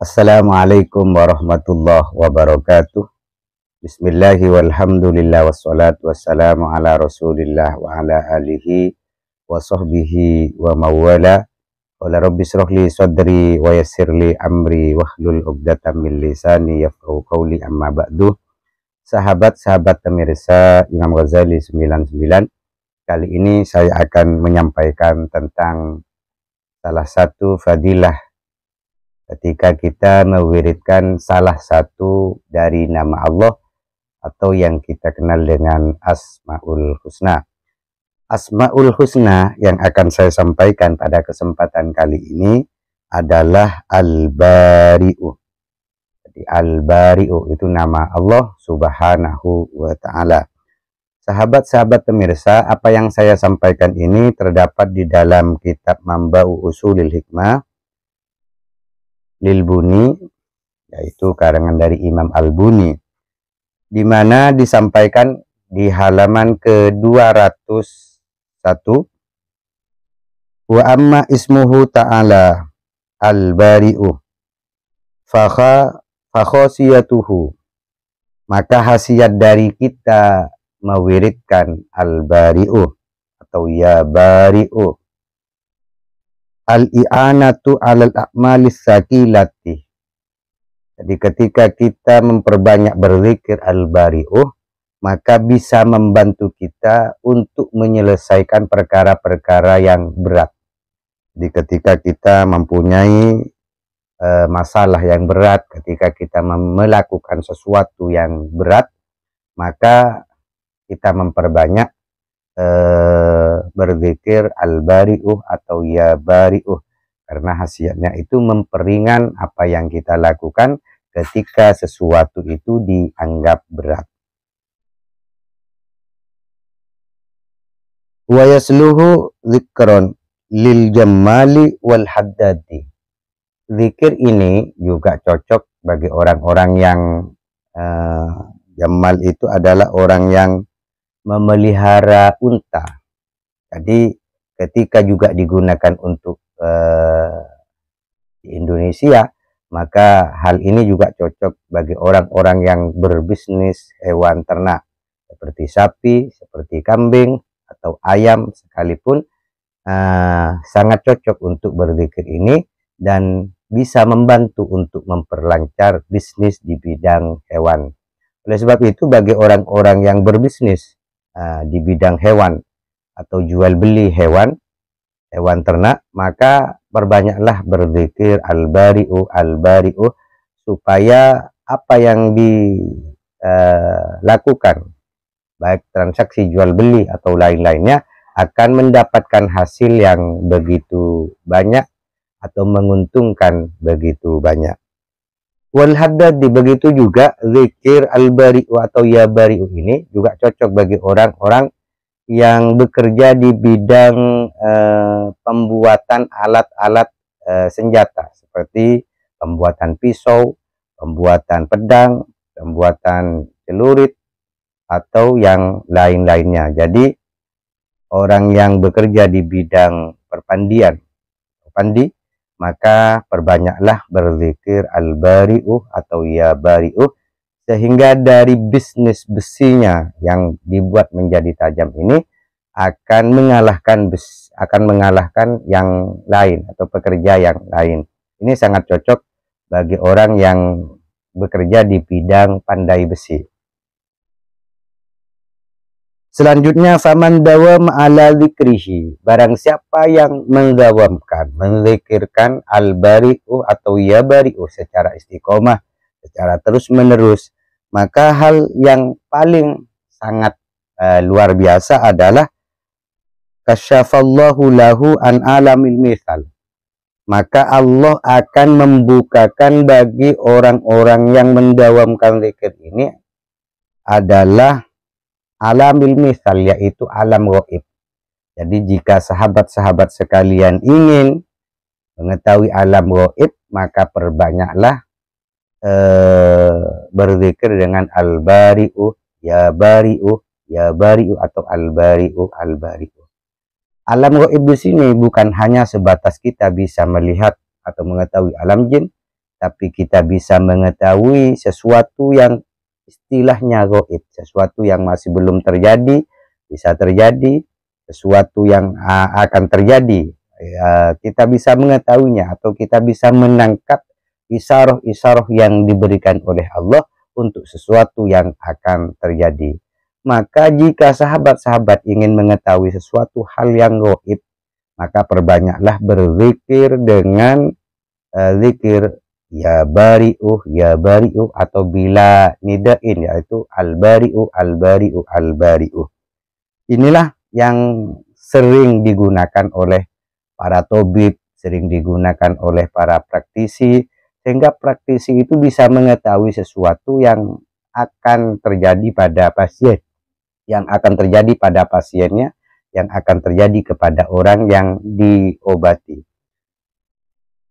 Assalamualaikum warahmatullahi wabarakatuh. Bismillahi walhamdulillah wassalatu wassalamu ala rasulillah wa ala alihi wa sahbihi wa mawala. Qala rabbi shrah li sadri wa yassir li amri wahlul 'uqdatam min lisani yafqahu qawli, amma ba'du. Sahabat-sahabat pemirsa Imam Ghazali 99, kali ini saya akan menyampaikan tentang salah satu fadilah ketika kita mewiridkan salah satu dari nama Allah atau yang kita kenal dengan Asmaul Husna. Asmaul Husna yang akan saya sampaikan pada kesempatan kali ini adalah Al-Bari'u. Jadi Al-Bari'u itu nama Allah Subhanahu wa ta'ala. Sahabat-sahabat pemirsa, apa yang saya sampaikan ini terdapat di dalam kitab Manba'u Ushulil Hikmah Lil-Buni, yaitu karangan dari Imam Al-Buni, di mana disampaikan di halaman ke-201, wa amma ismuhu ta'ala al-bari'u fakhosiyatuhu, maka khasiat dari kita mewiridkan al-bari'u atau ya bari'u, al-i'anatu alal a'malis sakilati. Jadi ketika kita memperbanyak berzikir al-bari'u, maka bisa membantu kita untuk menyelesaikan perkara-perkara yang berat. Jadi ketika kita mempunyai masalah yang berat, ketika kita melakukan sesuatu yang berat, maka kita memperbanyak berzikir al-bari'u atau ya bari'u, karena khasiatnya itu memperingan apa yang kita lakukan ketika sesuatu itu dianggap berat. Wa yasluhu zikron lil jammali wal haddadi. Zikir ini juga cocok bagi orang-orang yang jammal itu adalah orang yang memelihara unta. Jadi ketika juga digunakan untuk di Indonesia, maka hal ini juga cocok bagi orang-orang yang berbisnis hewan ternak seperti sapi, seperti kambing atau ayam sekalipun, sangat cocok untuk berzikir ini dan bisa membantu untuk memperlancar bisnis di bidang hewan. Oleh sebab itu bagi orang-orang yang berbisnis di bidang hewan atau jual beli hewan ternak, maka perbanyaklah berzikir al-bari'u al-bari'u, supaya apa yang dilakukan baik transaksi jual beli atau lain-lainnya akan mendapatkan hasil yang begitu banyak atau menguntungkan begitu banyak. Wal haddadi, begitu juga zikir al-bari'u atau ya bari'u ini juga cocok bagi orang-orang yang bekerja di bidang pembuatan alat-alat senjata seperti pembuatan pisau, pembuatan pedang, pembuatan celurit atau yang lain-lainnya. Jadi orang yang bekerja di bidang perpandian, maka perbanyaklah berzikir al-bari'u atau ya bari'u, sehingga dari bisnis besinya yang dibuat menjadi tajam ini akan mengalahkan yang lain atau pekerja yang lain. Ini sangat cocok bagi orang yang bekerja di bidang pandai besi. Selanjutnya, faman dawam ala zikrihi, barang siapa yang mendawamkan, menzikirkan al-bari'u atau ya bari'u secara istiqomah, secara terus menerus, maka hal yang paling sangat luar biasa adalah kasyafallahu lahu an alamil mithal, maka Allah akan membukakan bagi orang-orang yang mendawamkan zikir ini adalah alamil mithal, yaitu alam gaib. Jadi jika sahabat-sahabat sekalian ingin mengetahui alam gaib, maka perbanyaklah berzikir dengan al-bari'u ya bari'u ya bari'u atau al-bari'u al-bari'u. Alam gaib di sini bukan hanya sebatas kita bisa melihat atau mengetahui alam jin, tapi kita bisa mengetahui sesuatu yang istilahnya gaib, sesuatu yang masih belum terjadi, bisa terjadi, sesuatu yang akan terjadi. Kita bisa mengetahuinya atau kita bisa menangkap isyarah-isyarah yang diberikan oleh Allah untuk sesuatu yang akan terjadi. Maka jika sahabat-sahabat ingin mengetahui sesuatu hal yang gaib, maka perbanyaklah berzikir dengan zikir ya bari'u atau bila nidain, yaitu al-bari'u al-bari'u al-bari'u. Inilah yang sering digunakan oleh para tabib, sering digunakan oleh para praktisi, sehingga praktisi itu bisa mengetahui sesuatu yang akan terjadi pada pasien, yang akan terjadi pada pasiennya, yang akan terjadi kepada orang yang diobati.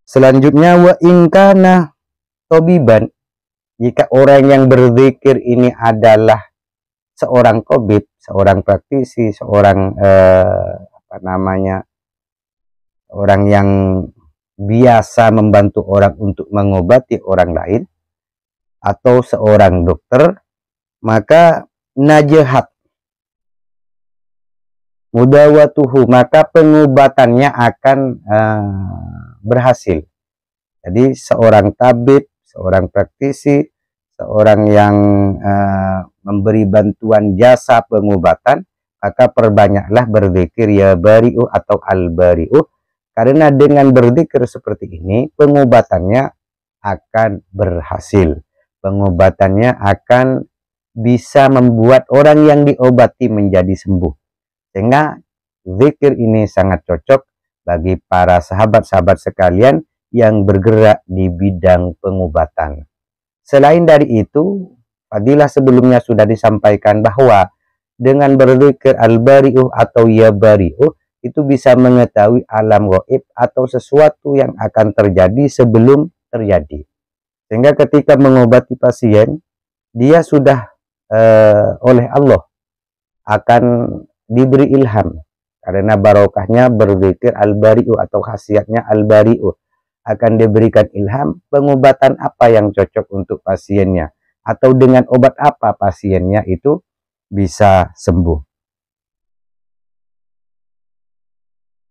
Selanjutnya, wa ingkana tabiban, jika orang yang berzikir ini adalah seorang tabib, seorang praktisi, seorang orang yang biasa membantu orang untuk mengobati orang lain, atau seorang dokter, maka najahat mudawatuhu, maka pengobatannya akan berhasil. Jadi seorang tabib, seorang praktisi, seorang yang memberi bantuan jasa pengobatan, maka perbanyaklah berzikir ya bari'u atau al-bari'u, karena dengan berzikir seperti ini pengobatannya akan berhasil, pengobatannya akan bisa membuat orang yang diobati menjadi sembuh. Sehingga zikir ini sangat cocok bagi para sahabat-sahabat sekalian yang bergerak di bidang pengobatan. Selain dari itu, fadilah sebelumnya sudah disampaikan bahwa dengan berzikir al-bari'u atau ya bari'u, itu bisa mengetahui alam gaib atau sesuatu yang akan terjadi sebelum terjadi. Sehingga ketika mengobati pasien, dia sudah oleh Allah akan diberi ilham, karena barokahnya berzikir al-bari'u atau khasiatnya al-bari'u, akan diberikan ilham pengobatan apa yang cocok untuk pasiennya, atau dengan obat apa pasiennya itu bisa sembuh.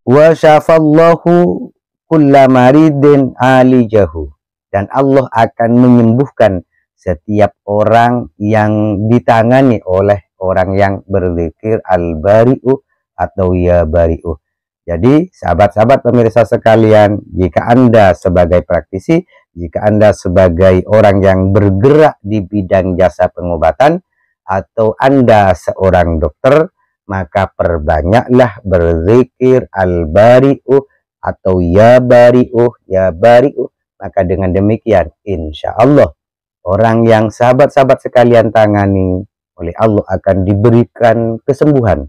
Wa syafallahu kulla maridin alijahu, dan Allah akan menyembuhkan setiap orang yang ditangani oleh orang yang berzikir al-bari'u atau ya bari'u. Jadi sahabat-sahabat pemirsa sekalian, jika Anda sebagai praktisi, jika Anda sebagai orang yang bergerak di bidang jasa pengobatan, atau Anda seorang dokter, maka perbanyaklah berzikir al-bari'u atau ya bari'u, ya bari'u. Maka dengan demikian, insya Allah, orang yang sahabat-sahabat sekalian tangani oleh Allah akan diberikan kesembuhan,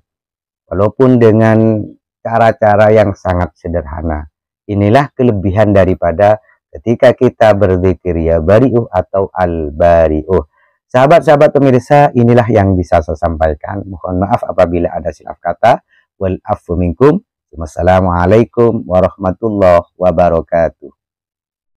walaupun dengan cara-cara yang sangat sederhana. Inilah kelebihan daripada ketika kita berzikir ya bari'u atau al-bari'u. Sahabat-sahabat pemirsa, inilah yang bisa saya sampaikan. Mohon maaf apabila ada silap kata. Wal afu minkum. Wassalamualaikum warahmatullahi wabarakatuh.